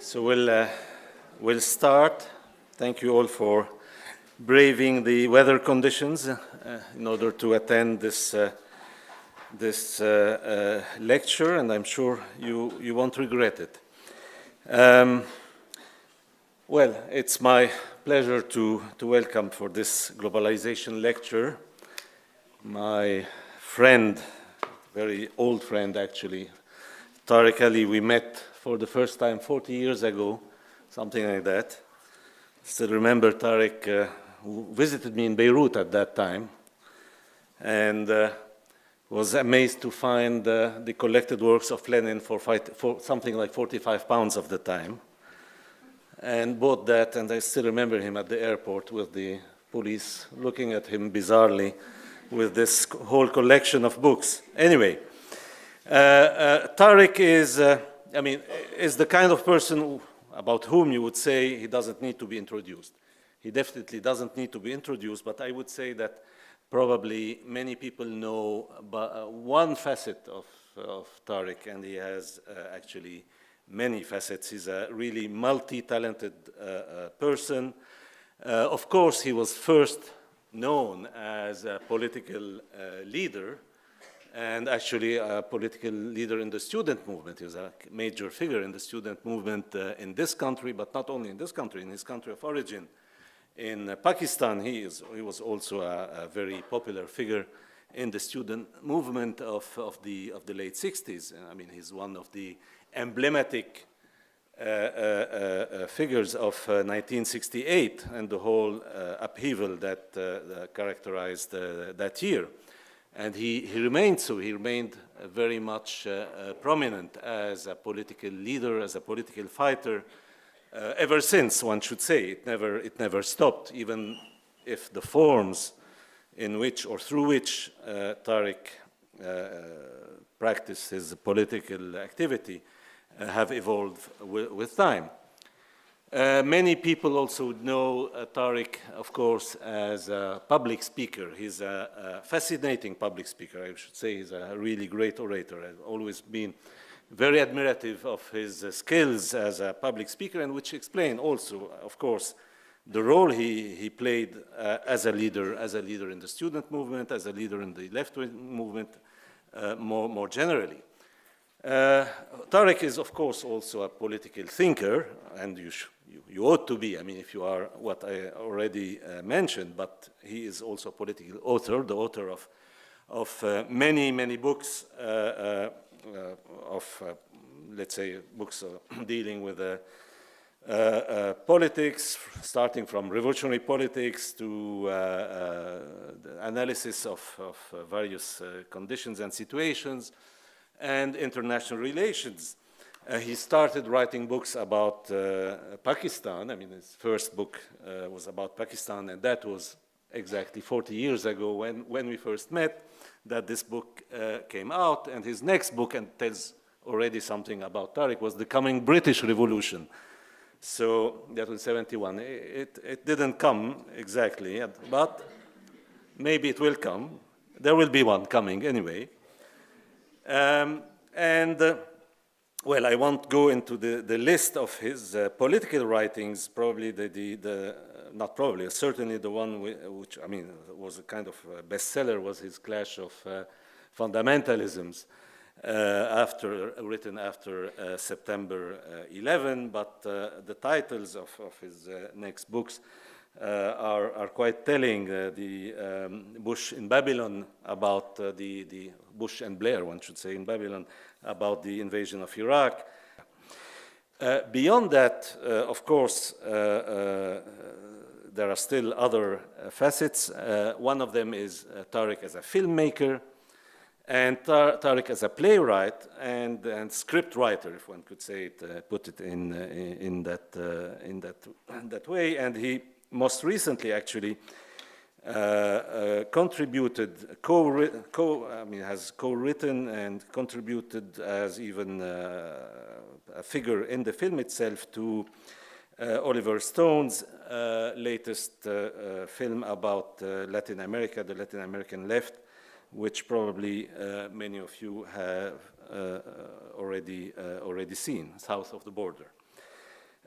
So we'll start. Thank you all for braving the weather conditions in order to attend this lecture, and I'm sure you won't regret it. Well, it's my pleasure to welcome for this globalization lecture my friend, very old friend actually, Tariq. We met for the first time 40 years ago, something like that. Still remember Tariq who visited me in Beirut at that time and was amazed to find the collected works of Lenin for something like 45 pounds of the time, and bought that, and I still remember him at the airport with the police looking at him bizarrely with this whole collection of books. Anyway, Tariq is the kind of person about whom you would say he doesn't need to be introduced. He definitely doesn't need to be introduced, but I would say that probably many people know one facet of Tariq, and he has actually many facets. He's a really multi-talented person. Of course, he was first known as a political leader, and actually a political leader in the student movement. He was a major figure in the student movement in this country, but not only in this country, in his country of origin. In Pakistan, he was also a very popular figure in the student movement of the late 60s. I mean, he's one of the emblematic figures of 1968 and the whole upheaval that characterized that year. And he remained so. He remained very much prominent as a political leader, as a political fighter, ever since, one should say. It never stopped, even if the forms in which or through which Tariq practiced his political activity have evolved with time. Many people also know Tariq, of course, as a public speaker. He's a fascinating public speaker, I should say. He's a really great orator. I've always been very admirative of his skills as a public speaker, and which explain also, of course, the role he played as a leader in the student movement, as a leader in the left-wing movement, more generally. Tariq is, of course, also a political thinker, and you ought to be. I mean, if you are what I already mentioned, but he is also a political author, the author of many books, let's say, books dealing with politics, starting from revolutionary politics to the analysis of various conditions and situations, and international relations. He started writing books about Pakistan. I mean, his first book was about Pakistan, and that was exactly 40 years ago when we first met, that this book came out. And his next book, and tells already something about Tariq, was The Coming British Revolution. So that was 71. It didn't come exactly yet, but maybe it will come. There will be one coming anyway. Well, I won't go into the list of his political writings. Probably not probably, certainly the one which, I mean, was a kind of bestseller was his Clash of Fundamentalisms, written after September 11. But the titles of his next books are quite telling. The Bush in Babylon, about the Bush and Blair, one should say, in Babylon, about the invasion of Iraq. Beyond that, of course, there are still other facets. One of them is Tariq as a filmmaker, and Tariq as a playwright and script writer, if one could say it, put it in that way. And he most recently actually has co-written and contributed as even a figure in the film itself to Oliver Stone's latest film about Latin America, the Latin American left, which probably many of you have already seen, south of the border.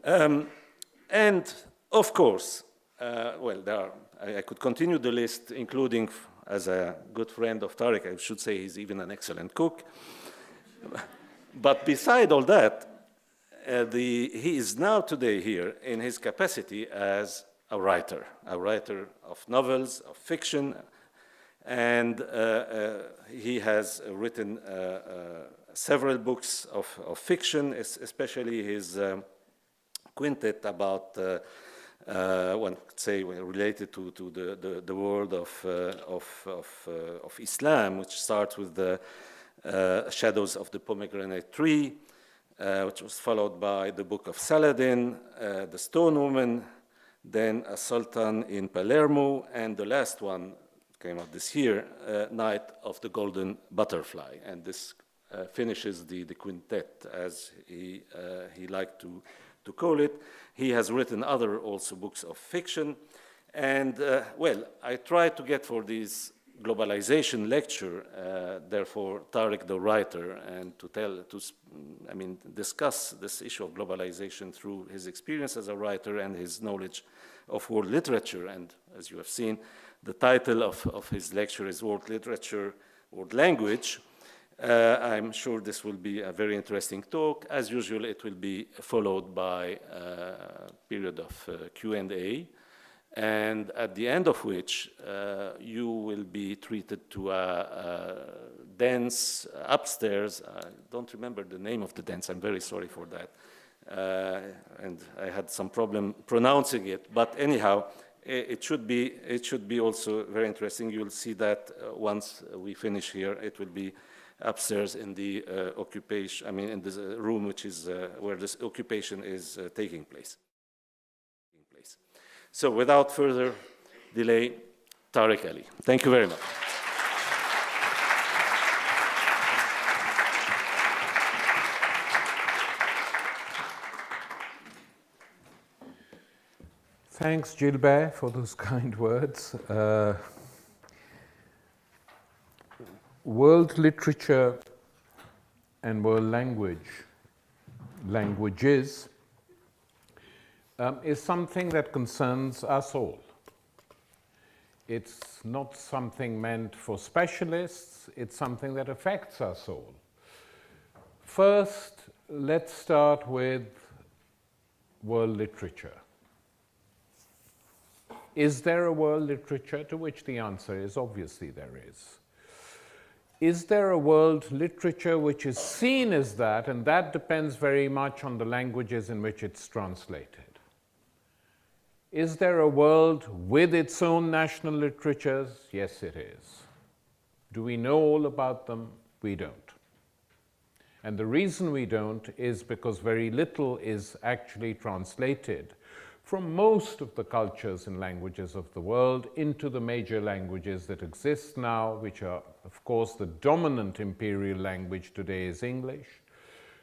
And of course, well, I could continue the list, including, as a good friend of Tariq, I should say he's even an excellent cook. But beside all that, he is now today here in his capacity as a writer of novels, of fiction, and he has written several books of fiction, especially his quintet about, one could say, related to the world of Islam, which starts with the Shadows of the Pomegranate Tree, which was followed by the Book of Saladin, the Stone Woman, then A Sultan in Palermo, and the last one came out this year, Night of the Golden Butterfly. And this finishes the quintet, as he liked to call it. He has written other also books of fiction. And well, I tried to get for this globalization lecture, therefore Tariq the writer, and discuss this issue of globalization through his experience as a writer and his knowledge of world literature. And as you have seen, the title of his lecture is World Literature, World Language. I'm sure this will be a very interesting talk. As usual, it will be followed by a period of Q&A, and at the end of which you will be treated to a dance upstairs. I don't remember the name of the dance. I'm very sorry for that. And I had some problem pronouncing it. But anyhow, it should be also very interesting. You'll see that once we finish here, it will be upstairs in the occupation, in this room which is where this occupation is taking place. So without further delay, Tariq Ali. Thank you very much. Thanks, Gilbert, for those kind words. World literature and world languages, is something that concerns us all. It's not something meant for specialists, it's something that affects us all. First, let's start with world literature. Is there a world literature? To which the answer is obviously there is. Is there a world literature which is seen as that? And that depends very much on the languages in which it's translated. Is there a world with its own national literatures? Yes, it is. Do we know all about them? We don't. And the reason we don't is because very little is actually translated from most of the cultures and languages of the world into the major languages that exist now, which are, of course, the dominant imperial language today is English,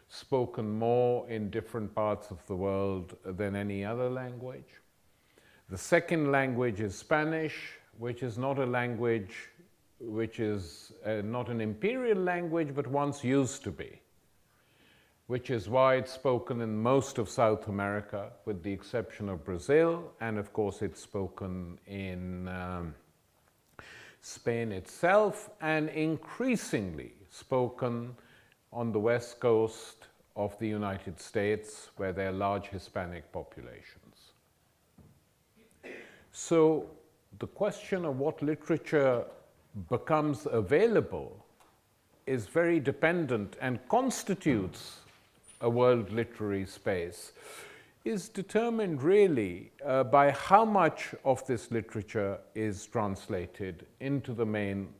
spoken more in different parts of the world than any other language. The second language is Spanish, which is not a language, which is not an imperial language, but once used to be, which is why it's spoken in most of South America, with the exception of Brazil, and of course it's spoken in Spain itself, and increasingly spoken on the west coast of the United States, where there are large Hispanic populations. So the question of what literature becomes available is very dependent and constitutes a world literary space, is determined really by how much of this literature is translated into the main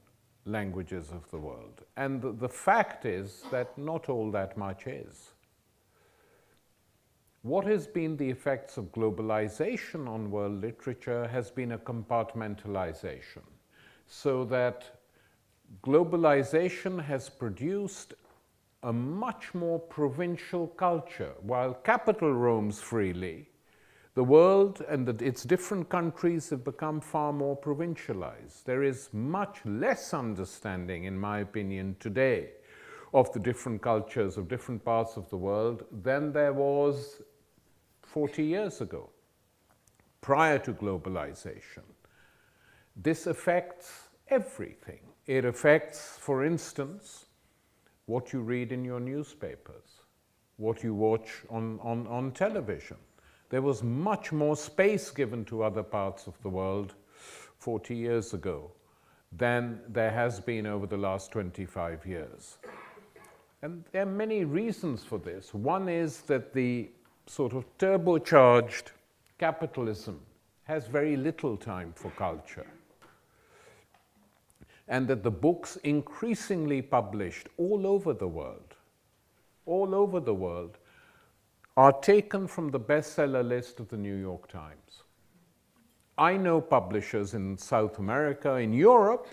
languages of the world. And the fact is that not all that much is. What has been the effects of globalization on world literature has been a compartmentalization, so that globalization has produced a much more provincial culture. While capital roams freely, the world and its different countries have become far more provincialized. There is much less understanding, in my opinion, today of the different cultures of different parts of the world than there was 40 years ago, prior to globalization. This affects everything. It affects, for instance, what you read in your newspapers, what you watch on television. There was much more space given to other parts of the world 40 years ago than there has been over the last 25 years. And there are many reasons for this. One is that the sort of turbocharged capitalism has very little time for culture, and that the books increasingly published all over the world, are taken from the bestseller list of the New York Times. I know publishers in South America, in Europe,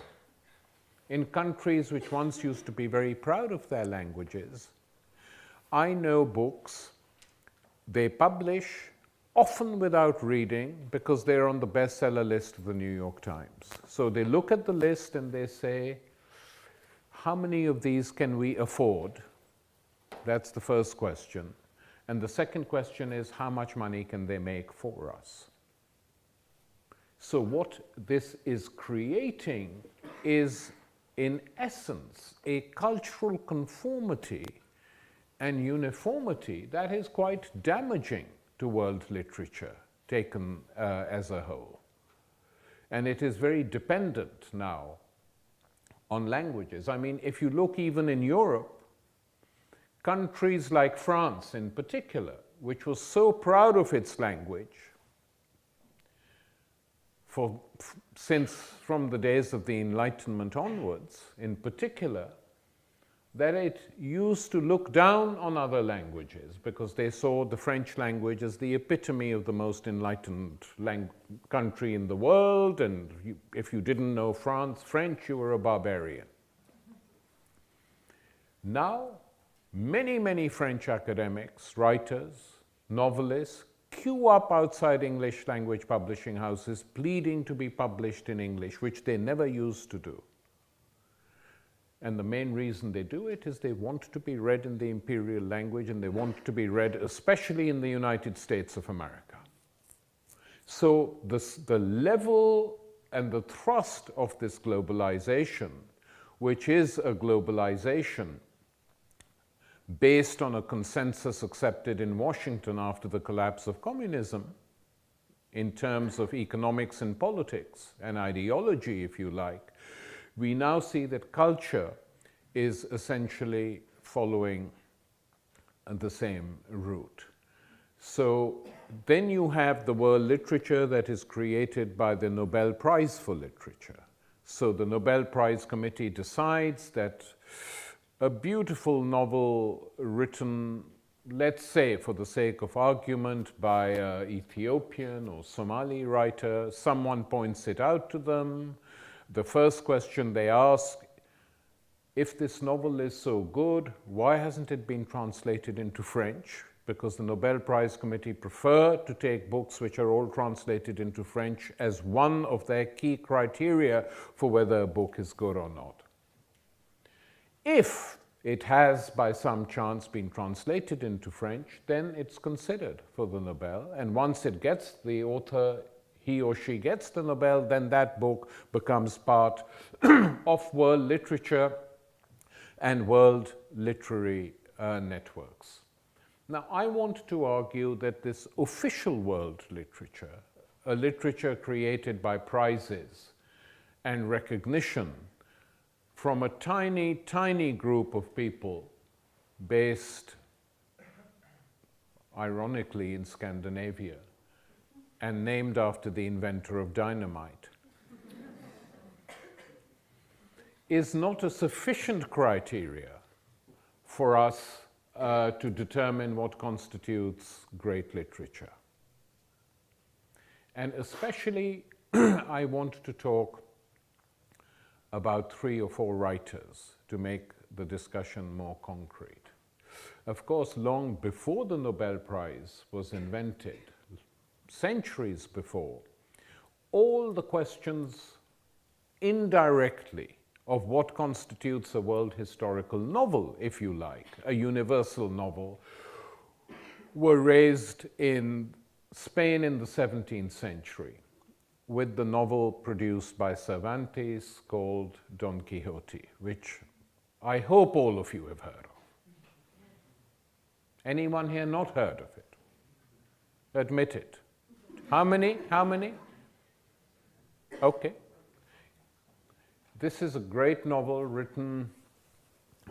in countries which once used to be very proud of their languages. I know books they publish often without reading because they're on the bestseller list of the New York Times. So they look at the list and they say, how many of these can we afford? That's the first question. And the second question is, how much money can they make for us? So what this is creating is, in essence, a cultural conformity and uniformity that is quite damaging to world literature taken as a whole. And it is very dependent now on languages. I mean, if you look even in Europe, countries like France in particular, which was so proud of its language since from the days of the Enlightenment onwards, in particular, that it used to look down on other languages because they saw the French language as the epitome of the most enlightened country in the world, and if you didn't know French, you were a barbarian. Now, many, many French academics, writers, novelists, queue up outside English language publishing houses pleading to be published in English, which they never used to do. And the main reason they do it is they want to be read in the imperial language, and they want to be read especially in the United States of America. So the level and the thrust of this globalization, which is a globalization based on a consensus accepted in Washington after the collapse of communism, in terms of economics and politics and ideology, if you like, we now see that culture is essentially following the same route. So then you have the world literature that is created by the Nobel Prize for Literature. So the Nobel Prize Committee decides that a beautiful novel written, let's say for the sake of argument, by an Ethiopian or Somali writer, someone points it out to them. The first question they ask, if this novel is so good, why hasn't it been translated into French? Because the Nobel Prize Committee prefer to take books which are all translated into French as one of their key criteria for whether a book is good or not. If it has, by some chance, been translated into French, then it's considered for the Nobel. And once it gets the author, he or she gets the Nobel, then that book becomes part of world literature and world literary networks. Now, I want to argue that this official world literature, a literature created by prizes and recognition from a tiny, tiny group of people based, ironically, in Scandinavia, and named after the inventor of dynamite, is not a sufficient criteria for us to determine what constitutes great literature. And especially, I want to talk about 3 or 4 writers to make the discussion more concrete. Of course, long before the Nobel Prize was invented, centuries before, all the questions indirectly of what constitutes a world historical novel, if you like, a universal novel, were raised in Spain in the 17th century with the novel produced by Cervantes called Don Quixote, which I hope all of you have heard of. Anyone here not heard of it? Admit it. How many? How many? Okay. This is a great novel written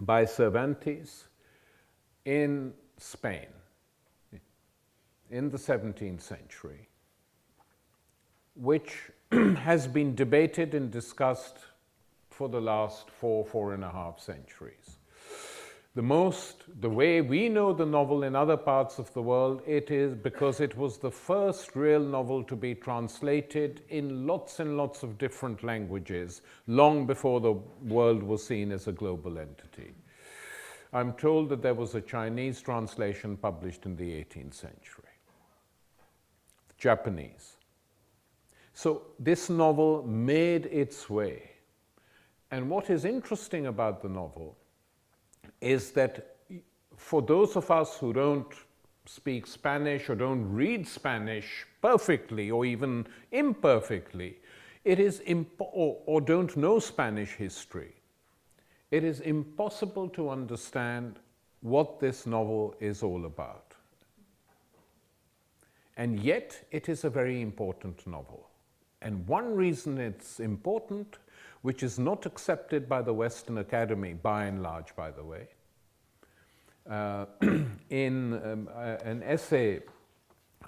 by Cervantes in Spain in the 17th century, which has been debated and discussed for the last 4.5 centuries. The way we know the novel in other parts of the world, it is because it was the first real novel to be translated in lots and lots of different languages, long before the world was seen as a global entity. I'm told that there was a Chinese translation published in the 18th century. Japanese. So this novel made its way. And what is interesting about the novel is that for those of us who don't speak Spanish or don't read Spanish perfectly or even imperfectly, it is or don't know Spanish history, it is impossible to understand what this novel is all about. And yet, it is a very important novel. And one reason it's important, which is not accepted by the Western Academy, by and large, by the way, in an essay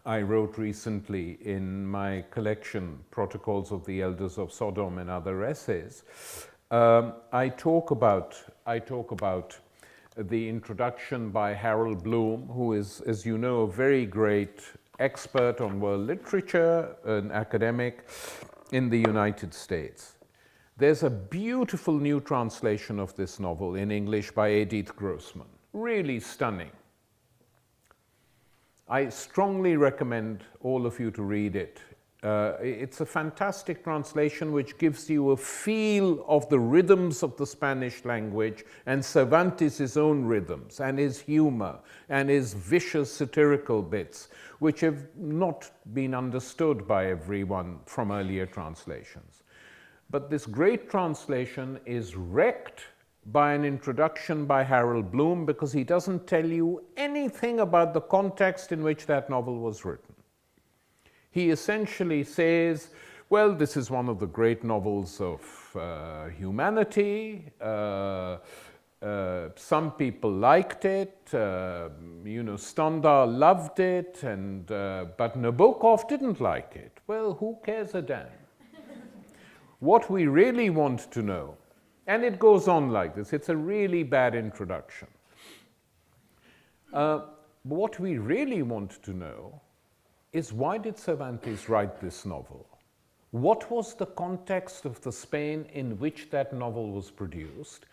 I wrote recently in my collection, Protocols of the Elders of Sodom and Other Essays, I talk about the introduction by Harold Bloom, who is, as you know, a very great expert on world literature, an academic in the United States. There's a beautiful new translation of this novel in English by Edith Grossman, really stunning. I strongly recommend all of you to read it. It's a fantastic translation which gives you a feel of the rhythms of the Spanish language and Cervantes' own rhythms and his humor and his vicious satirical bits, which have not been understood by everyone from earlier translations. But this great translation is wrecked by an introduction by Harold Bloom because he doesn't tell you anything about the context in which that novel was written. He essentially says, well, this is one of the great novels of humanity. Some people liked it. Stendhal loved it, but Nabokov didn't like it. Well, who cares a damn? What we really want to know, and it goes on like this, it's a really bad introduction. What we really want to know is, why did Cervantes write this novel? What was the context of the Spain in which that novel was produced?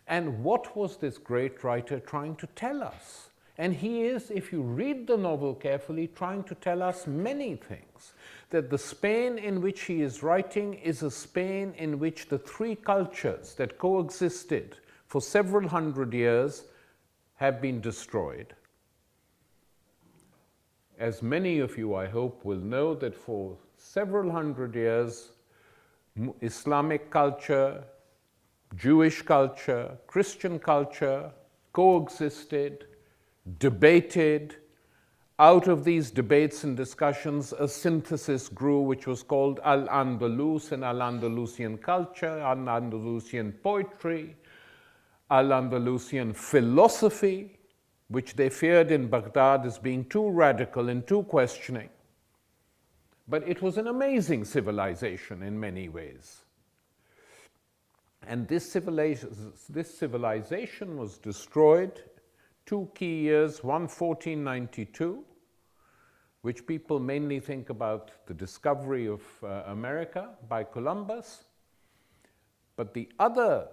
And what was this great writer trying to tell us? And he is, if you read the novel carefully, trying to tell us many things. That the Spain in which he is writing is a Spain in which the three cultures that coexisted for several hundred years have been destroyed. As many of you, I hope, will know, that for several hundred years, Islamic culture, Jewish culture, Christian culture coexisted, debated. Out of these debates and discussions, a synthesis grew which was called Al-Andalus and Al-Andalusian culture, Al-Andalusian poetry, Al-Andalusian philosophy, which they feared in Baghdad as being too radical and too questioning. But it was an amazing civilization in many ways. And this civilization was destroyed 2 key years, one 1492, which people mainly think about the discovery of America by Columbus. But the other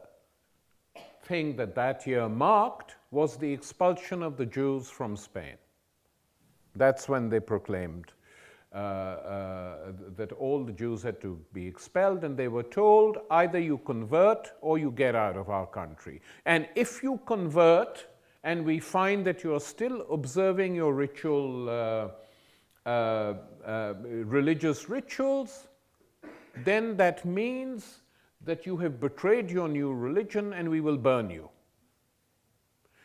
thing that year marked was the expulsion of the Jews from Spain. That's when they proclaimed that all the Jews had to be expelled, and they were told, either you convert or you get out of our country. And if you convert and we find that you are still observing your ritual, religious rituals, then that means that you have betrayed your new religion and we will burn you.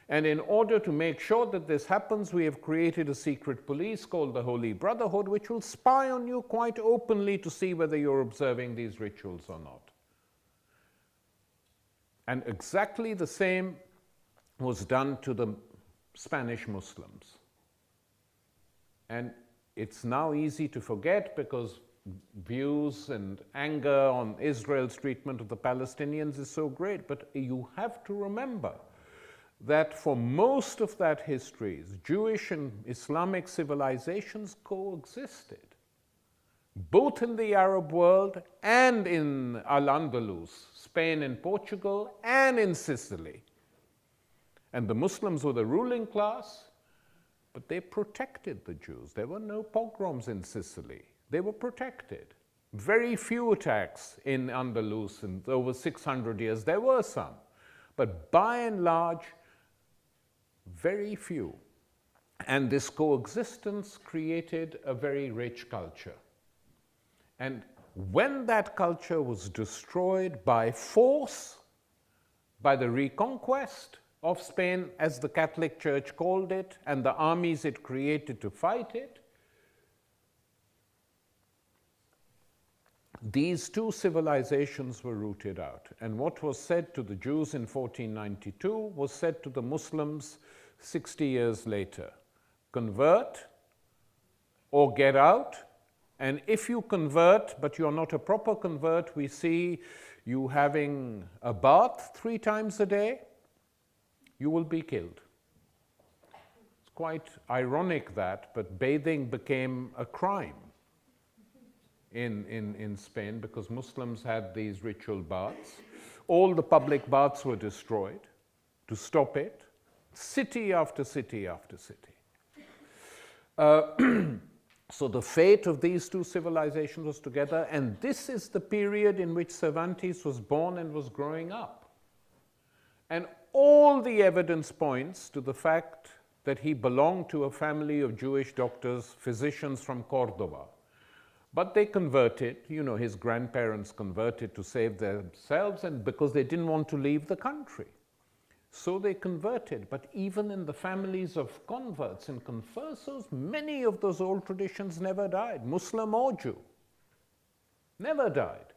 And in order to make sure that this happens, we have created a secret police called the Holy Brotherhood, which will spy on you quite openly to see whether you're observing these rituals or not. And exactly the same was done to the Spanish Muslims. And it's now easy to forget because views and anger on Israel's treatment of the Palestinians is so great. But you have to remember that for most of that history, Jewish and Islamic civilizations coexisted, both in the Arab world and in Al-Andalus, Spain and Portugal, and in Sicily. And the Muslims were the ruling class, but they protected the Jews. There were no pogroms in Sicily. They were protected. Very few attacks in Andalus in over 600 years. There were some, but by and large, very few. And this coexistence created a very rich culture. And when that culture was destroyed by force, by the reconquest of Spain, as the Catholic Church called it, and the armies it created to fight it, these two civilizations were rooted out. And what was said to the Jews in 1492 was said to the Muslims 60 years later. Convert or get out. And if you convert, but you're not a proper convert, we see you having a bath 3 times a day, you will be killed. It's quite ironic that, but bathing became a crime in Spain because Muslims had these ritual baths. All the public baths were destroyed to stop it, city after city after city. So the fate of these two civilizations was together, and this is the period in which Cervantes was born and was growing up. And all the evidence points to the fact that he belonged to a family of Jewish doctors, physicians from Cordova. But they converted, you know, his grandparents converted to save themselves and because they didn't want to leave the country. So they converted, but even in the families of converts and conversos, many of those old traditions never died, Muslim or Jew, never died.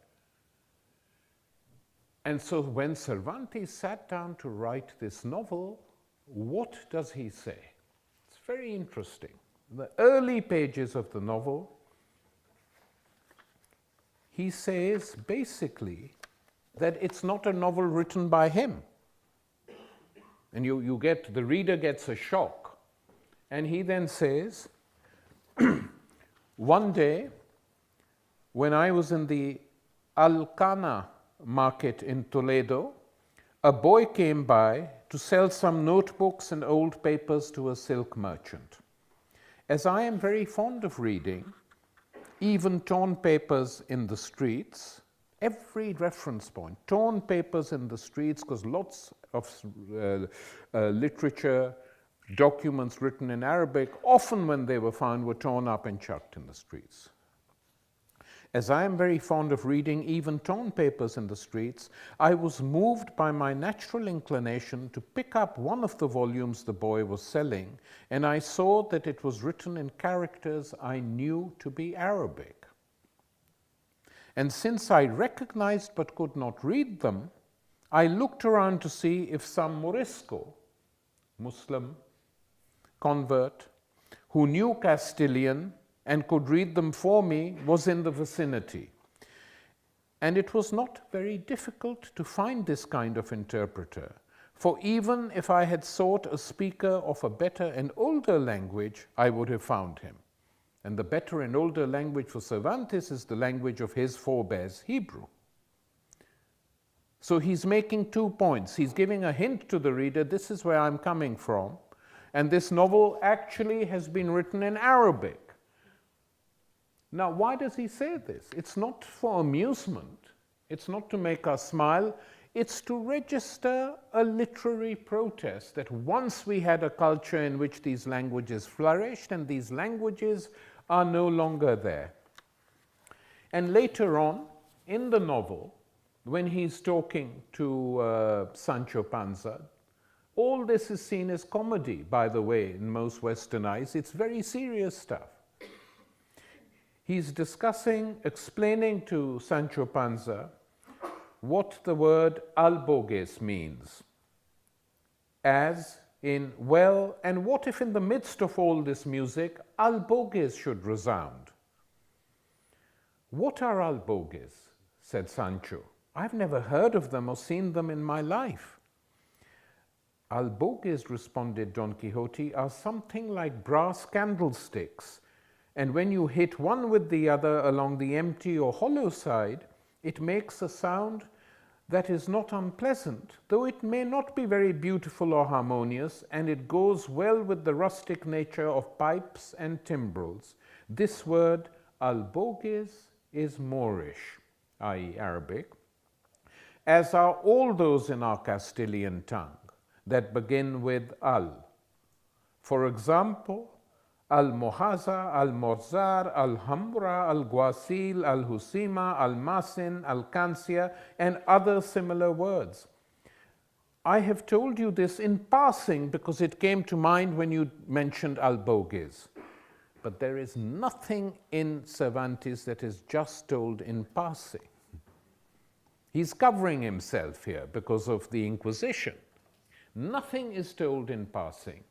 And so when Cervantes sat down to write this novel, what does he say? It's very interesting. In the early pages of the novel, he says basically that it's not a novel written by him. And the reader gets a shock. And he then says, one day, when I was in the Alcana market in Toledo, a boy came by to sell some notebooks and old papers to a silk merchant. As I am very fond of reading, even torn papers in the streets, every reference point, torn papers in the streets, because lots of literature, documents written in Arabic, often when they were found, were torn up and chucked in the streets. As I am very fond of reading even torn papers in the streets, I was moved by my natural inclination to pick up one of the volumes the boy was selling, and I saw that it was written in characters I knew to be Arabic. And since I recognized but could not read them, I looked around to see if some Morisco, Muslim, convert, who knew Castilian and could read them for me, was in the vicinity. And it was not very difficult to find this kind of interpreter, for even if I had sought a speaker of a better and older language, I would have found him. And the better and older language for Cervantes is the language of his forebears, Hebrew. So he's making 2 points. He's giving a hint to the reader, this is where I'm coming from, and this novel actually has been written in Arabic. Now, why does he say this? It's not for amusement. It's not to make us smile. It's to register a literary protest that once we had a culture in which these languages flourished and these languages are no longer there. And later on in the novel, when he's talking to Sancho Panza, all this is seen as comedy, by the way, in most Western eyes. It's very serious stuff. He's discussing, explaining to Sancho Panza what the word albogues means, as in, well, and what if in the midst of all this music, albogues should resound? What are albogues? Said Sancho. I've never heard of them or seen them in my life. Albogues, responded Don Quixote, are something like brass candlesticks, and when you hit one with the other along the empty or hollow side, it makes a sound that is not unpleasant, though it may not be very beautiful or harmonious, and it goes well with the rustic nature of pipes and timbrels. This word, albogues, is Moorish, i.e. Arabic, as are all those in our Castilian tongue that begin with al. For example, al-Mohaza, al-Morzar, al-Hamra, al-Guasil, al-Husima, al-Masin, al-Kansia, and other similar words. I have told you this in passing because it came to mind when you mentioned albogues. But there is nothing in Cervantes that is just told in passing. He's covering himself here because of the Inquisition. Nothing is told in passing.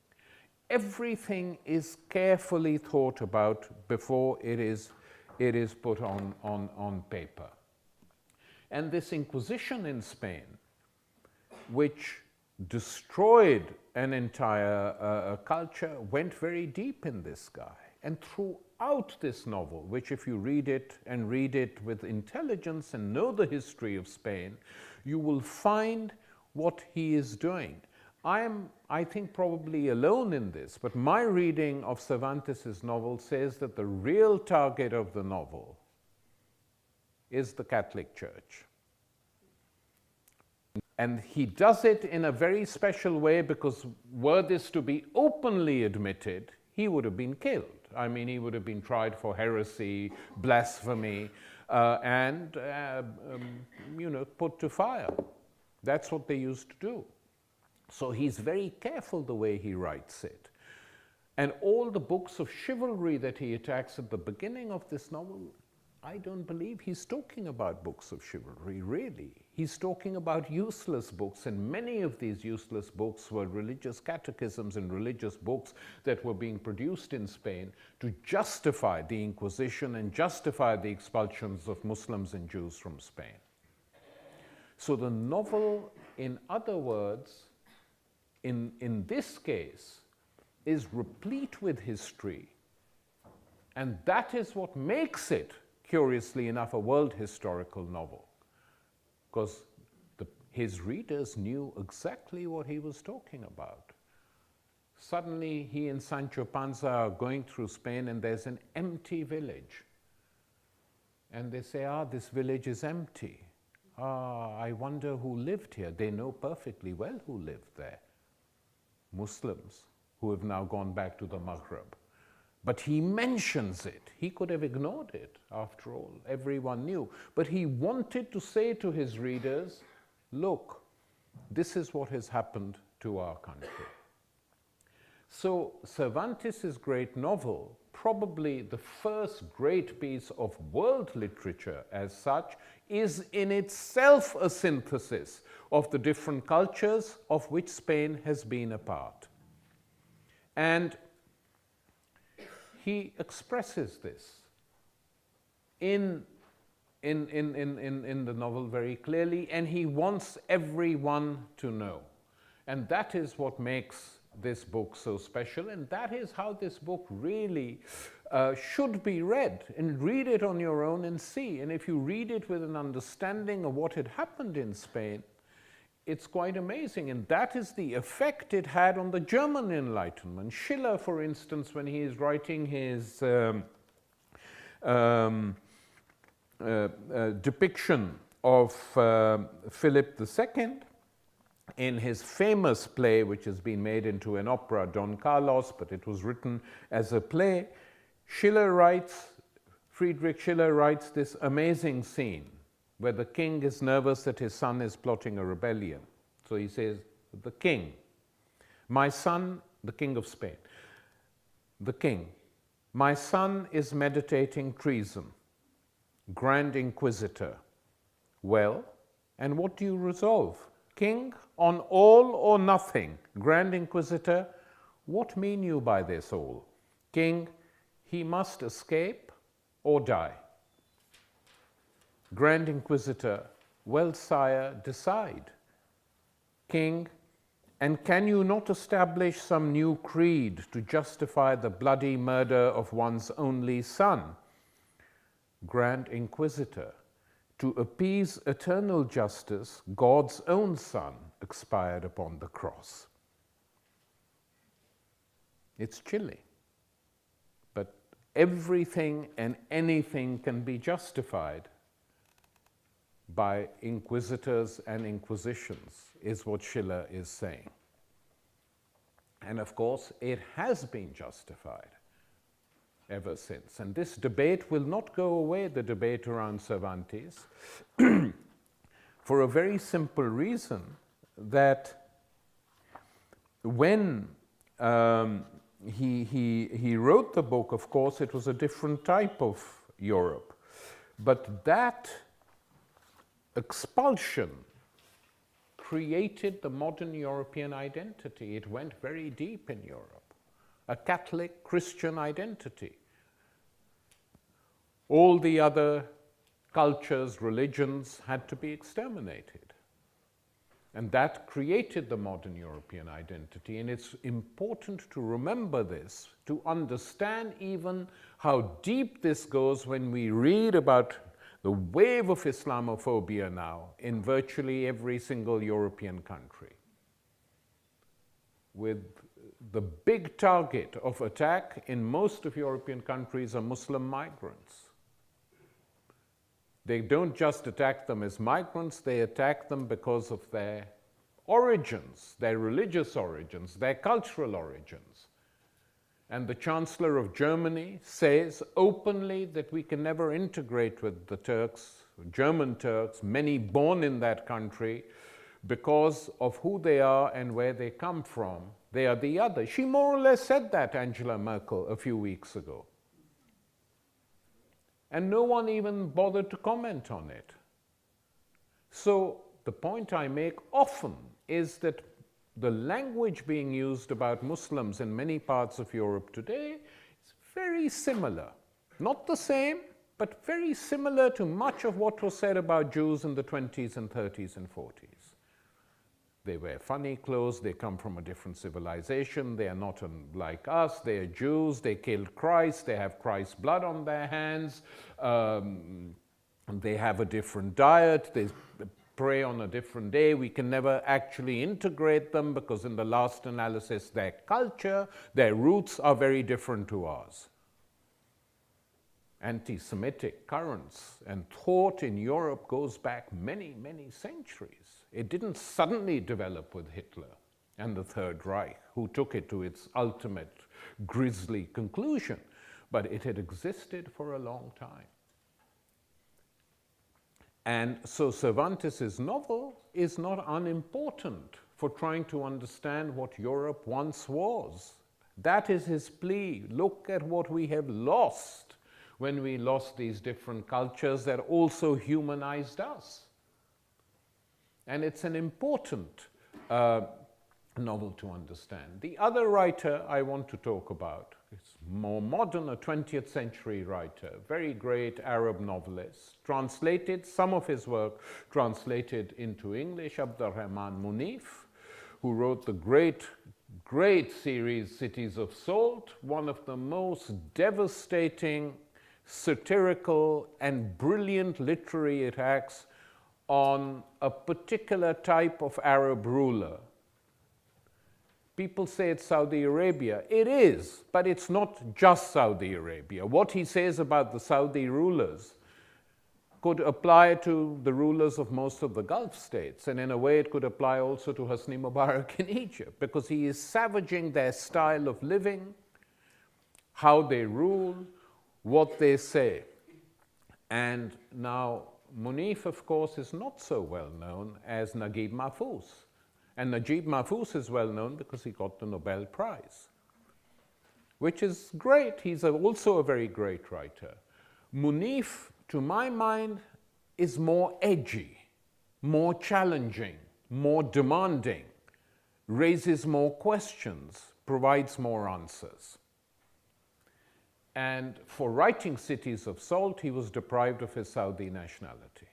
Everything is carefully thought about before it is put on paper. And this Inquisition in Spain, which destroyed an entire culture, went very deep in this guy. And throughout this novel, which if you read it and read it with intelligence and know the history of Spain, you will find what he is doing. I think, probably alone in this, but my reading of Cervantes' novel says that the real target of the novel is the Catholic Church. And he does it in a very special way because were this to be openly admitted, he would have been killed. I mean, he would have been tried for heresy, blasphemy, and put to fire. That's what they used to do. So he's very careful the way he writes it. And all the books of chivalry that he attacks at the beginning of this novel, I don't believe he's talking about books of chivalry, really. He's talking about useless books, and many of these useless books were religious catechisms and religious books that were being produced in Spain to justify the Inquisition and justify the expulsions of Muslims and Jews from Spain. So the novel, in other words, in this case, is replete with history, and that is what makes it, curiously enough, a world historical novel, because his readers knew exactly what he was talking about. Suddenly, he and Sancho Panza are going through Spain, and there's an empty village. And they say, this village is empty. I wonder who lived here. They know perfectly well who lived there. Muslims who have now gone back to the Maghreb. But he mentions it. He could have ignored it, after all. Everyone knew. But he wanted to say to his readers, look, this is what has happened to our country. So Cervantes' great novel, probably the first great piece of world literature as such, is in itself a synthesis of the different cultures of which Spain has been a part. And he expresses this in the novel very clearly, and he wants everyone to know. And that is what makes this book so special, and that is how this book really should be read. And read it on your own and see. And if you read it with an understanding of what had happened in Spain, it's quite amazing. And that is the effect it had on the German Enlightenment. Schiller, for instance, when he is writing his depiction of Philip II in his famous play, which has been made into an opera, Don Carlos, but it was written as a play. Friedrich Schiller writes this amazing scene where the king is nervous that his son is plotting a rebellion. So he says, the king, my son, the king of Spain, the king, my son is meditating treason, Grand Inquisitor. Well, and what do you resolve? King, on all or nothing. Grand Inquisitor, what mean you by this all? King, he must escape or die. Grand Inquisitor, well, sire, decide. King, and can you not establish some new creed to justify the bloody murder of one's only son? Grand Inquisitor, to appease eternal justice, God's own Son expired upon the cross. It's chilly, but everything and anything can be justified by inquisitors and inquisitions, is what Schiller is saying. And of course, it has been justified ever since. And this debate will not go away, the debate around Cervantes, for a very simple reason, that when he wrote the book, of course, it was a different type of Europe. But that expulsion created the modern European identity. It went very deep in Europe. A Catholic Christian identity. All the other cultures, religions had to be exterminated. And that created the modern European identity. And it's important to remember this, to understand even how deep this goes when we read about the wave of Islamophobia now in virtually every single European country, with the big target of attack in most of European countries are Muslim migrants. They don't just attack them as migrants, they attack them because of their origins, their religious origins, their cultural origins. And the Chancellor of Germany says openly that we can never integrate with the Turks, German Turks, many born in that country, because of who they are and where they come from. They are the other. She more or less said that, Angela Merkel, a few weeks ago. And no one even bothered to comment on it. So the point I make often is that the language being used about Muslims in many parts of Europe today is very similar. Not the same, but very similar to much of what was said about Jews in the 20s and 30s and 40s. They wear funny clothes, they come from a different civilization, they are not like us, they are Jews, they killed Christ, they have Christ's blood on their hands, they have a different diet, they pray on a different day. We can never actually integrate them because in the last analysis, their culture, their roots are very different to ours. Anti-Semitic currents and thought in Europe goes back many, many centuries. It didn't suddenly develop with Hitler and the Third Reich, who took it to its ultimate grisly conclusion, but it had existed for a long time. And so Cervantes' novel is not unimportant for trying to understand what Europe once was. That is his plea. Look at what we have lost when we lost these different cultures that also humanized us. And it's an important novel to understand. The other writer I want to talk about is more modern, a 20th century writer, very great Arab novelist, translated, some of his work translated into English, Abdurrahman Munif, who wrote the great series Cities of Salt, one of the most devastating, satirical, and brilliant literary attacks on a particular type of Arab ruler. People say it's Saudi Arabia. It is, but it's not just Saudi Arabia. What he says about the Saudi rulers could apply to the rulers of most of the Gulf states, and in a way it could apply also to Hosni Mubarak in Egypt, because he is savaging their style of living, how they rule, what they say. And now Munif, of course, is not so well known as Naguib Mahfouz. And Naguib Mahfouz is well known because he got the Nobel Prize, which is great. He's also a very great writer. Munif, to my mind, is more edgy, more challenging, more demanding, raises more questions, provides more answers. And for writing Cities of Salt, he was deprived of his Saudi nationality.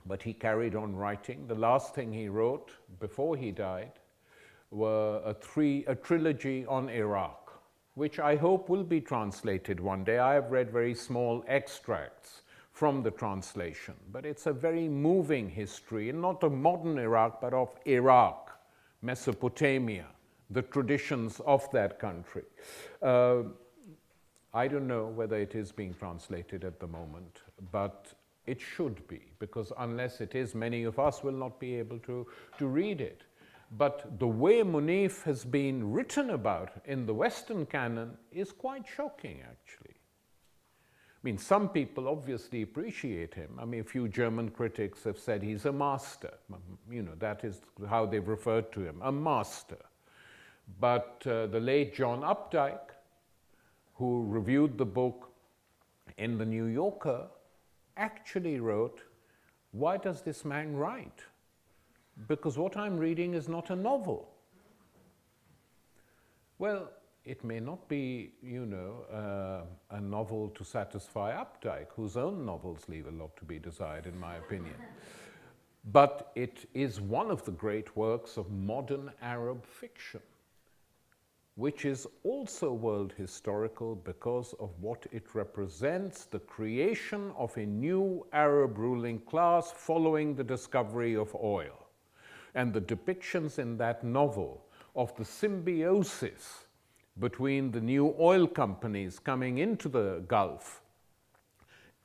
But he carried on writing. The last thing he wrote before he died were a trilogy on Iraq, which I hope will be translated one day. I have read very small extracts from the translation, but it's a very moving history, and not of modern Iraq, but of Iraq, Mesopotamia, the traditions of that country. I don't know whether it is being translated at the moment, but it should be, because unless it is, many of us will not be able to read it. But the way Munif has been written about in the Western canon is quite shocking, actually. I mean, some people obviously appreciate him. I mean, a few German critics have said he's a master. You know, that is how they've referred to him, a master. But the late John Updike, who reviewed the book in the New Yorker, actually wrote, "Why does this man write? Because what I'm reading is not a novel." Well, it may not be, you know, a novel to satisfy Updike, whose own novels leave a lot to be desired, in my opinion. But it is one of the great works of modern Arab fiction, which is also world historical because of what it represents, the creation of a new Arab ruling class following the discovery of oil. And the depictions in that novel of the symbiosis between the new oil companies coming into the Gulf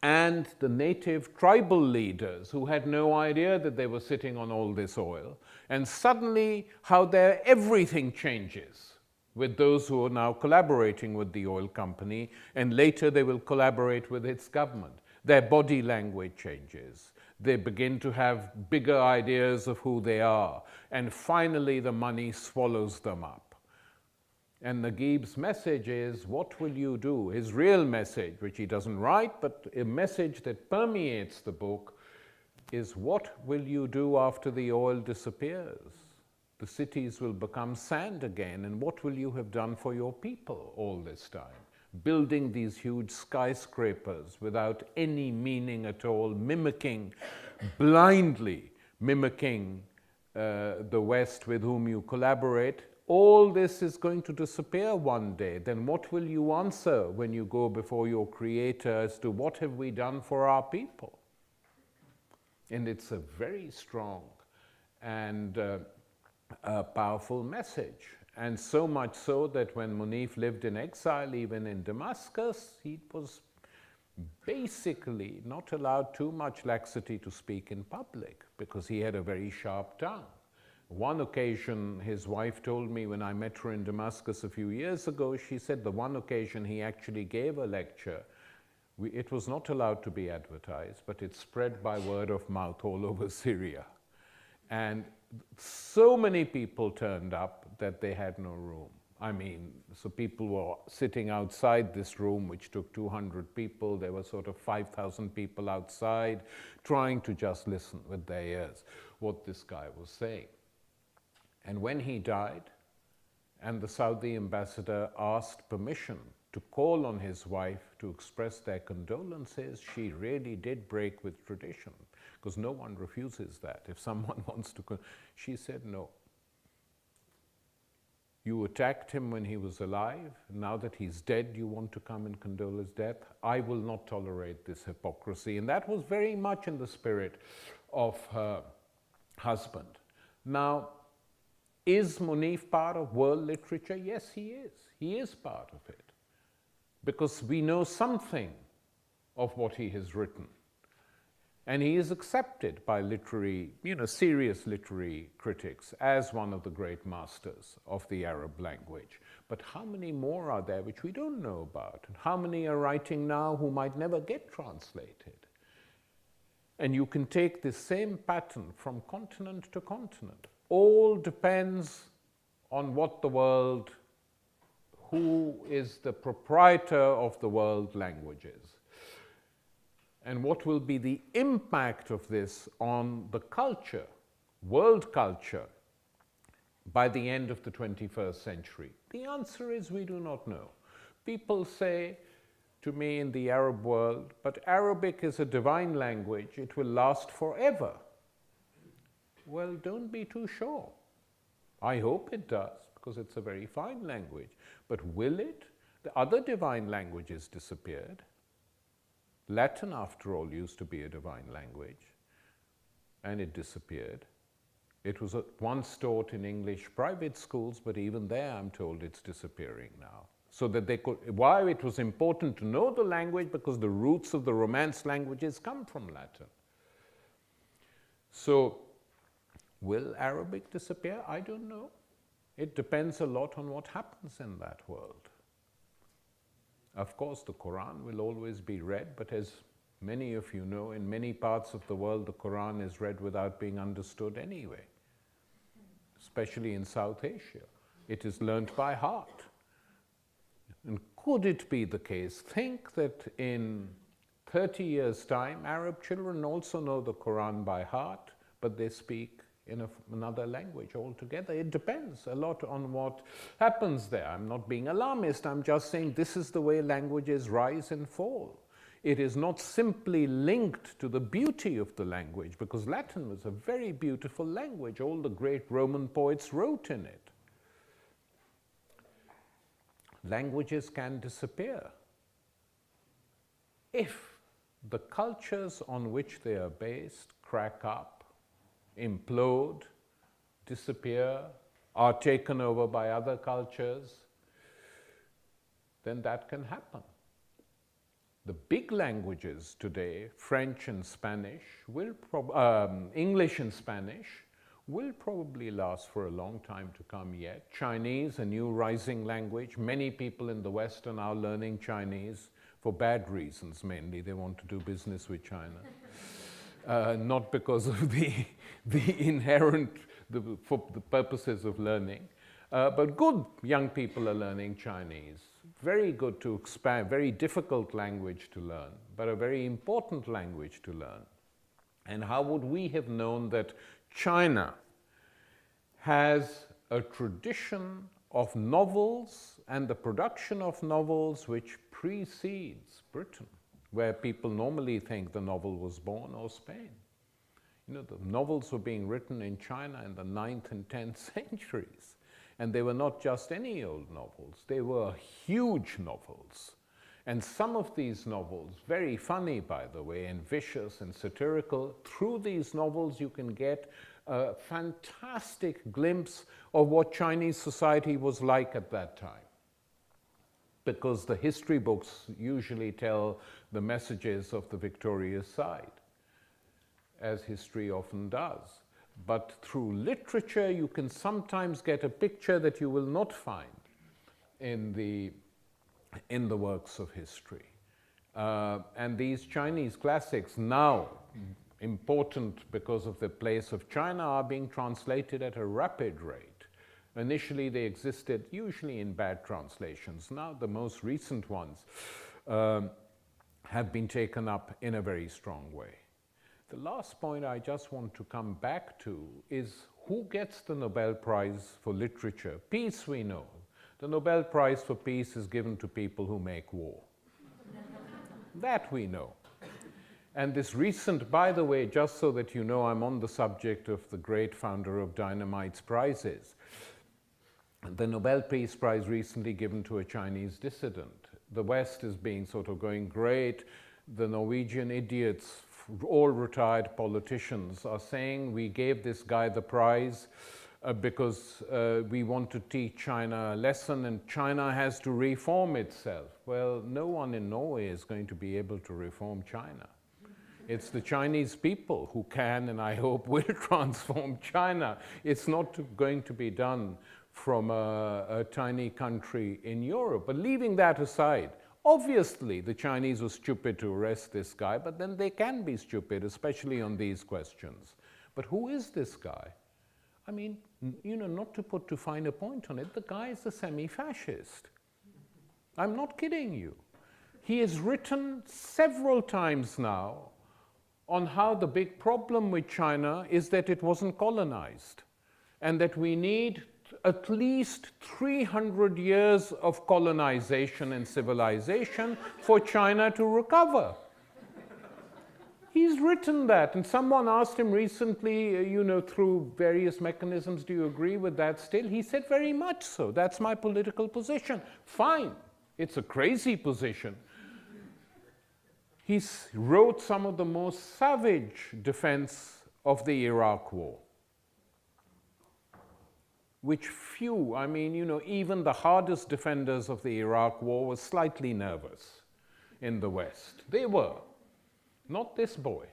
and the native tribal leaders who had no idea that they were sitting on all this oil, and suddenly how everything changes with those who are now collaborating with the oil company, and later they will collaborate with its government. Their body language changes. They begin to have bigger ideas of who they are, and finally the money swallows them up. And Naguib's message is, what will you do? His real message, which he doesn't write, but a message that permeates the book, is what will you do after the oil disappears? The cities will become sand again, and what will you have done for your people all this time? Building these huge skyscrapers without any meaning at all, blindly mimicking the West with whom you collaborate. All this is going to disappear one day. Then what will you answer when you go before your Creator as to what have we done for our people? And it's a very strong and a powerful message. And so much so that when Munif lived in exile, even in Damascus, he was basically not allowed too much laxity to speak in public because he had a very sharp tongue. One occasion, his wife told me when I met her in Damascus a few years ago, she said the one occasion he actually gave a lecture, it was not allowed to be advertised, but it spread by word of mouth all over Syria. And so many people turned up that they had no room. I mean, so people were sitting outside this room, which took 200 people. There were sort of 5,000 people outside trying to just listen with their ears what this guy was saying. And when he died, and the Saudi ambassador asked permission to call on his wife to express their condolences, she really did break with tradition, because no one refuses that. If someone wants to, she said no. You attacked him when he was alive. Now that he's dead, you want to come and condole his death? I will not tolerate this hypocrisy. And that was very much in the spirit of her husband. Now, is Munif part of world literature? Yes, he is. He is part of it. Because we know something of what he has written. And he is accepted by literary, serious literary critics as one of the great masters of the Arab language. But how many more are there which we don't know about? And how many are writing now who might never get translated? And you can take this same pattern from continent to continent. All depends on what the world, who is the proprietor of the world languages, and what will be the impact of this on the culture, world culture, by the end of the 21st century? The answer is we do not know. People say to me in the Arab world, but Arabic is a divine language, it will last forever. Well, don't be too sure. I hope it does, because it's a very fine language. But will it? The other divine languages disappeared. Latin, after all, used to be a divine language, and it disappeared. It was once taught in English private schools, but even there, I'm told, it's disappearing now. So that they could, why it was important to know the language, because the roots of the Romance languages come from Latin. So, will Arabic disappear? I don't know. It depends a lot on what happens in that world. Of course, the Quran will always be read, but as many of you know, in many parts of the world, the Quran is read without being understood anyway, especially in South Asia. It is learnt by heart. And could it be the case? Think that in 30 years' time, Arab children also know the Quran by heart, but they speak in another language altogether. It depends a lot on what happens there. I'm not being alarmist, I'm just saying this is the way languages rise and fall. It is not simply linked to the beauty of the language, because Latin was a very beautiful language. All the great Roman poets wrote in it. Languages can disappear if the cultures on which they are based crack up, implode, disappear, are taken over by other cultures, then that can happen. The big languages today, French and Spanish, English and Spanish, will probably last for a long time to come yet. Chinese, a new rising language. Many people in the West are now learning Chinese for bad reasons mainly. They want to do business with China. Not because of the inherent, for the purposes of learning. But good young people are learning Chinese. Very good to expand, very difficult language to learn, but a very important language to learn. And how would we have known that China has a tradition of novels and the production of novels which precedes Britain, where people normally think the novel was born, or Spain. You know, the novels were being written in China in the 9th and 10th centuries. And they were not just any old novels, they were huge novels. And some of these novels, very funny by the way, and vicious and satirical, through these novels you can get a fantastic glimpse of what Chinese society was like at that time. Because the history books usually tell the messages of the victorious side, as history often does. But through literature, you can sometimes get a picture that you will not find in the works of history. And these Chinese classics, now important because of the place of China, are being translated at a rapid rate. Initially, they existed usually in bad translations. Now, the most recent ones have been taken up in a very strong way. The last point I just want to come back to is who gets the Nobel Prize for Literature? Peace, we know. The Nobel Prize for Peace is given to people who make war. That we know. And this recent, by the way, just so that you know, I'm on the subject of the great founder of Dynamite's prizes. The Nobel Peace Prize recently given to a Chinese dissident. The West is being sort of going great. The Norwegian idiots, all retired politicians, are saying we gave this guy the prize because we want to teach China a lesson and China has to reform itself. Well, no one in Norway is going to be able to reform China. It's the Chinese people who can, and I hope will, transform China. It's not going to be done from a tiny country in Europe. But leaving that aside, obviously the Chinese were stupid to arrest this guy, but then they can be stupid, especially on these questions. But who is this guy? I mean, you know, not to put too fine a point on it, the guy is a semi-fascist. I'm not kidding you. He has written several times now on how the big problem with China is that it wasn't colonized, and that we need at least 300 years of colonization and civilization for China to recover. He's written that, and someone asked him recently, you know, through various mechanisms, do you agree with that still? He said, very much so. That's my political position. Fine. It's a crazy position. He wrote some of the most savage defense of the Iraq War, which few, I mean, you know, even the hardest defenders of the Iraq War were slightly nervous in the West. They were. Not this boy.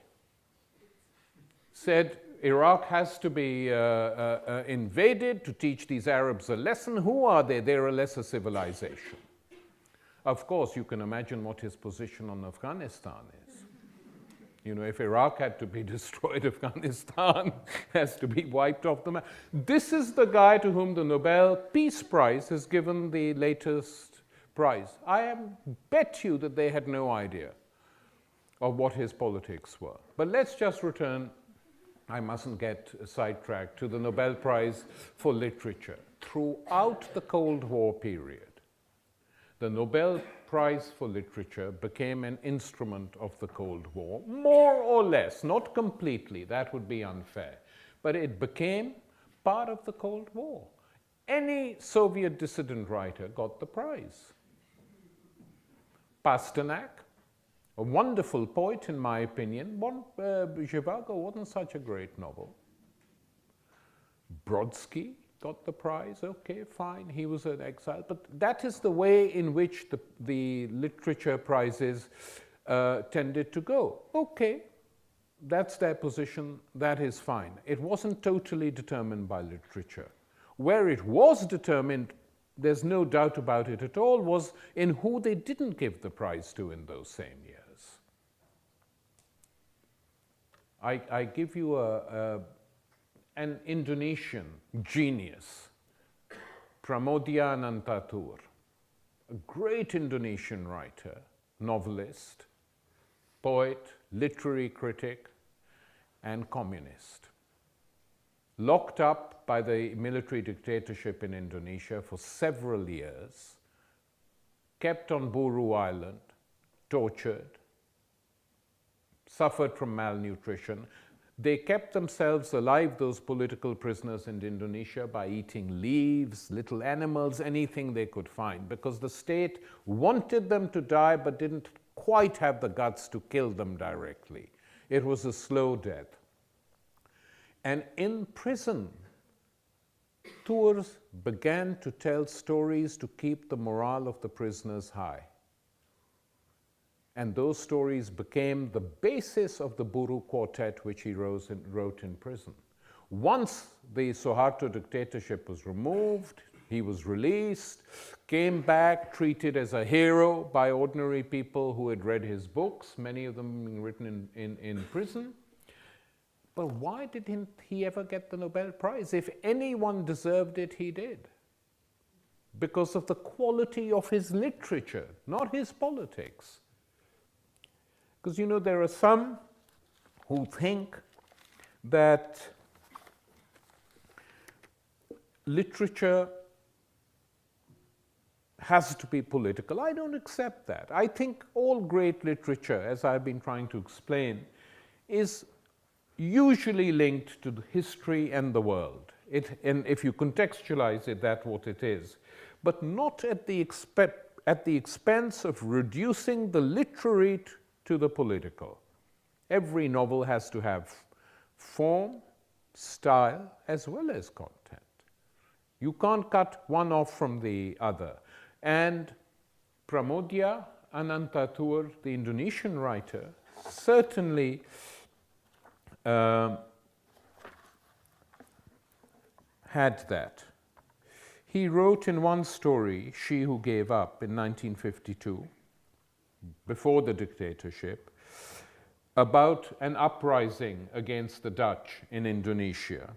Said Iraq has to be invaded to teach these Arabs a lesson. Who are they? They're a lesser civilization. Of course, you can imagine what his position on Afghanistan is. You know, if Iraq had to be destroyed, Afghanistan has to be wiped off the map. This is the guy to whom the Nobel Peace Prize has given the latest prize. I bet you that they had no idea of what his politics were. But let's just return, I mustn't get sidetracked, to the Nobel Prize for Literature. Throughout the Cold War period, the Nobel Prize for Literature became an instrument of the Cold War, more or less, not completely, that would be unfair, but it became part of the Cold War. Any Soviet dissident writer got the prize. Pasternak, a wonderful poet in my opinion, Zhivago wasn't such a great novel. Brodsky got the prize, okay, fine, he was an exile, but that is the way in which the literature prizes tended to go. Okay, that's their position, that is fine. It wasn't totally determined by literature. Where it was determined, there's no doubt about it at all, was in who they didn't give the prize to in those same years. I give you an Indonesian genius, Pramodia Anantatur, a great Indonesian writer, novelist, poet, literary critic, and communist. Locked up by the military dictatorship in Indonesia for several years, kept on Buru Island, tortured, suffered from malnutrition. They kept themselves alive, those political prisoners in Indonesia, by eating leaves, little animals, anything they could find, because the state wanted them to die but didn't quite have the guts to kill them directly. It was a slow death. And in prison, Tours began to tell stories to keep the morale of the prisoners high. And those stories became the basis of the Buru Quartet, which he wrote in prison. Once the Suharto dictatorship was removed, he was released, came back, treated as a hero by ordinary people who had read his books, many of them being written in prison. But why didn't he ever get the Nobel Prize? If anyone deserved it, he did. Because of the quality of his literature, not his politics. Because, you know, there are some who think that literature has to be political. I don't accept that. I think all great literature, as I've been trying to explain, is usually linked to the history and the world. And if you contextualize it, that's what it is. But not at the expense of reducing the literary to the political. Every novel has to have form, style, as well as content. You can't cut one off from the other. And Pramodia Anantatur, the Indonesian writer, certainly had that. He wrote in one story, She Who Gave Up, in 1952, before the dictatorship, about an uprising against the Dutch in Indonesia.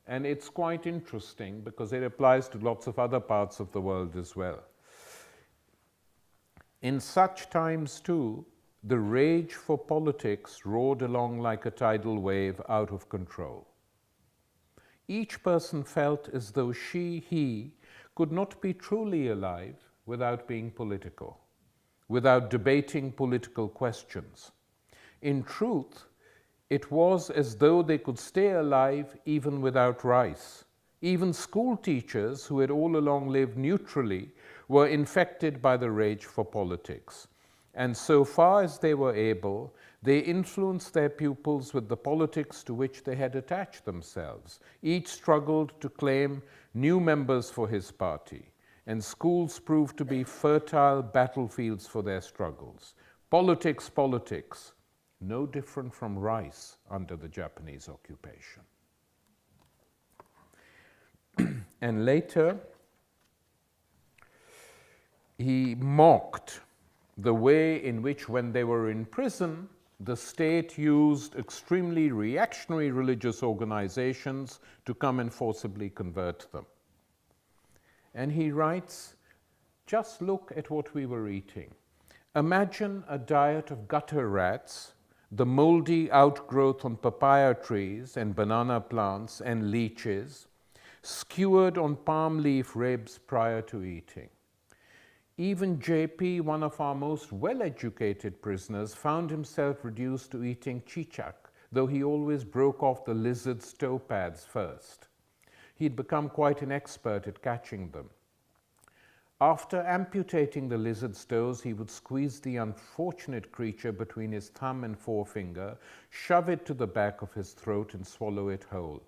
And it's quite interesting because it applies to lots of other parts of the world as well. In such times, too, the rage for politics roared along like a tidal wave out of control. Each person felt as though he could not be truly alive without being political, without debating political questions. In truth, it was as though they could stay alive even without rice. Even school teachers, who had all along lived neutrally, were infected by the rage for politics. And so far as they were able, they influenced their pupils with the politics to which they had attached themselves. Each struggled to claim new members for his party, and schools proved to be fertile battlefields for their struggles. Politics, politics, no different from rice under the Japanese occupation. And later, he mocked the way in which, when they were in prison, the state used extremely reactionary religious organizations to come and forcibly convert them. And he writes, just look at what we were eating. Imagine a diet of gutter rats, the moldy outgrowth on papaya trees and banana plants and leeches, skewered on palm leaf ribs prior to eating. Even JP, one of our most well-educated prisoners, found himself reduced to eating chichak, though he always broke off the lizard's toe pads first. He'd become quite an expert at catching them. After amputating the lizard's toes, he would squeeze the unfortunate creature between his thumb and forefinger, shove it to the back of his throat, and swallow it whole.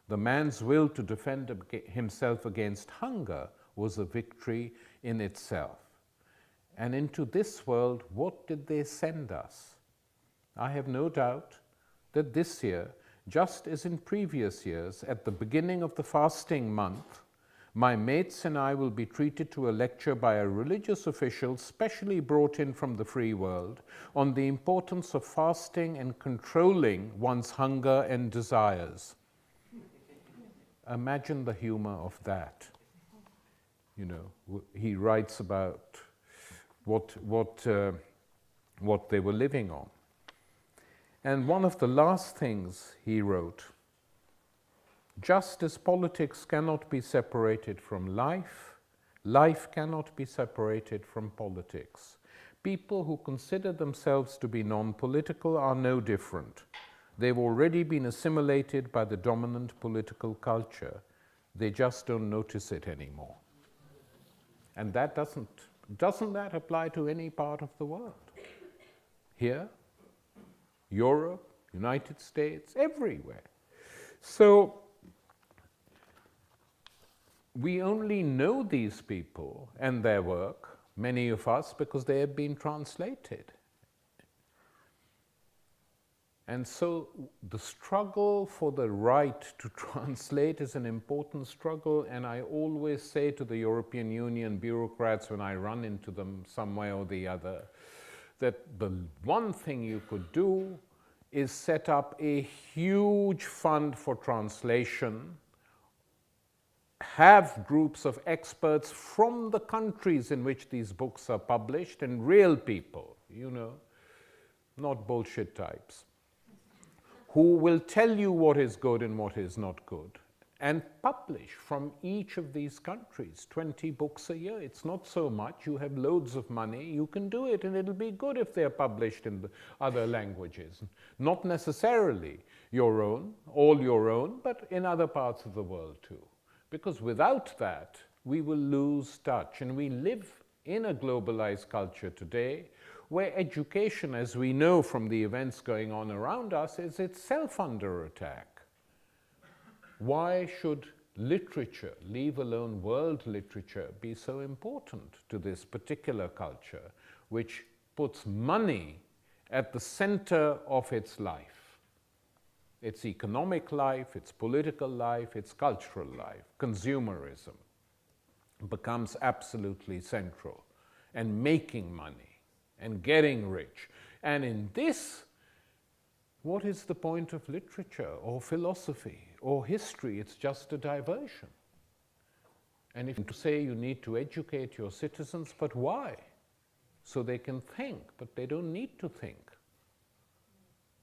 The man's will to defend himself against hunger was a victory in itself. And into this world, what did they send us? I have no doubt that this year, just as in previous years, at the beginning of the fasting month, my mates and I will be treated to a lecture by a religious official specially brought in from the free world on the importance of fasting and controlling one's hunger and desires. Imagine the humor of that. You know, he writes about what they were living on. And one of the last things he wrote, just as politics cannot be separated from life, life cannot be separated from politics. People who consider themselves to be non-political are no different. They've already been assimilated by the dominant political culture. They just don't notice it anymore. And that doesn't that apply to any part of the world? Here, Europe, United States, everywhere. So we only know these people and their work, many of us, because they have been translated. And so the struggle for the right to translate is an important struggle, and I always say to the European Union bureaucrats when I run into them some way or the other, that the one thing you could do is set up a huge fund for translation, have groups of experts from the countries in which these books are published, and real people, you know, not bullshit types, who will tell you what is good and what is not good, and publish from each of these countries 20 books a year. It's not so much. You have loads of money. You can do it, and it'll be good if they're published in the other languages. Not necessarily your own, all your own, but in other parts of the world too. Because without that, we will lose touch. And we live in a globalized culture today where education, as we know from the events going on around us, is itself under attack. Why should literature, leave alone world literature, be so important to this particular culture, which puts money at the center of its life, its economic life, its political life, its cultural life? Consumerism becomes absolutely central, and making money and getting rich. And in this, what is the point of literature or philosophy or history? It's just a diversion. And if you say you need to educate your citizens, but why? So they can think, but they don't need to think.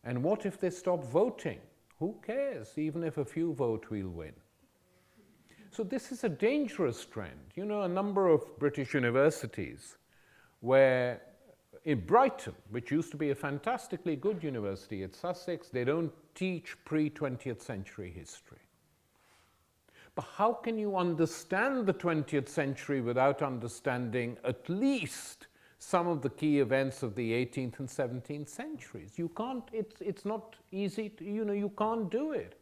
And what if they stop voting? Who cares? Even if a few vote, we'll win. So this is a dangerous trend. You know, a number of British universities where in Brighton, which used to be a fantastically good university at Sussex, they don't teach pre-20th century history. But how can you understand the 20th century without understanding at least some of the key events of the 18th and 17th centuries? You can't, it's not easy to, you can't do it.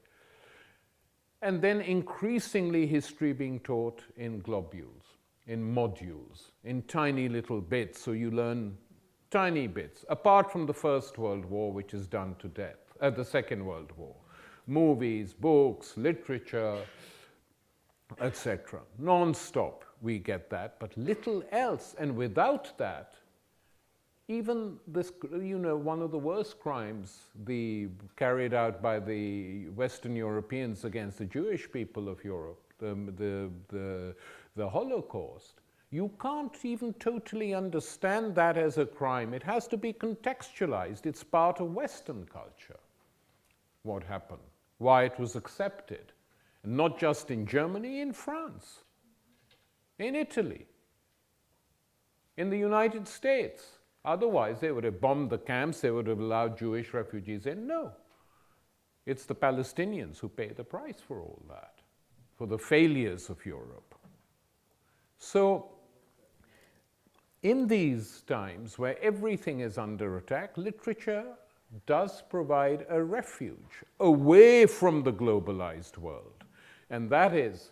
And then increasingly history being taught in globules, in modules, in tiny little bits, so you learn tiny bits, apart from the First World War, which is done to death, the Second World War. Movies, books, literature, etc. Non-stop we get that, but little else. And without that, even this, one of the worst crimes carried out by the Western Europeans against the Jewish people of Europe, the Holocaust, you can't even totally understand that as a crime. It has to be contextualized. It's part of Western culture, what happened, why it was accepted. And not just in Germany, in France, in Italy, in the United States. Otherwise, they would have bombed the camps, they would have allowed Jewish refugees in. No. It's the Palestinians who pay the price for all that, for the failures of Europe. So, in these times where everything is under attack, literature does provide a refuge away from the globalized world. And that is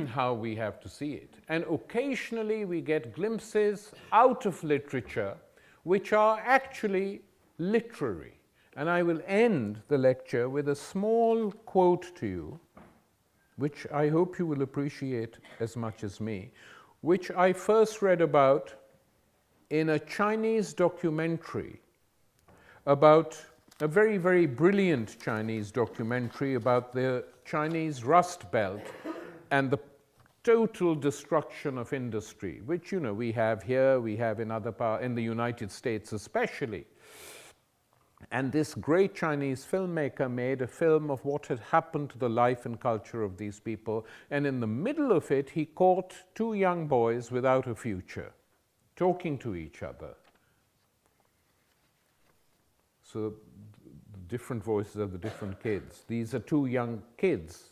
how we have to see it. And occasionally we get glimpses out of literature which are actually literary. And I will end the lecture with a small quote to you, which I hope you will appreciate as much as me, which I first read about in a Chinese documentary about a very, very brilliant Chinese documentary about the Chinese Rust Belt and the total destruction of industry, which, we have here, we have in other parts, in the United States especially. And this great Chinese filmmaker made a film of what had happened to the life and culture of these people, and in the middle of it, he caught two young boys without a future, talking to each other. So, the different voices of the different kids. These are two young kids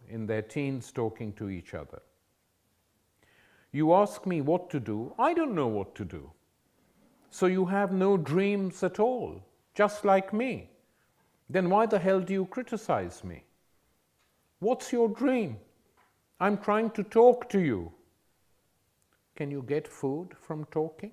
in their teens talking to each other. You ask me what to do, I don't know what to do. So you have no dreams at all, just like me. Then why the hell do you criticize me? What's your dream? I'm trying to talk to you. Can you get food from talking?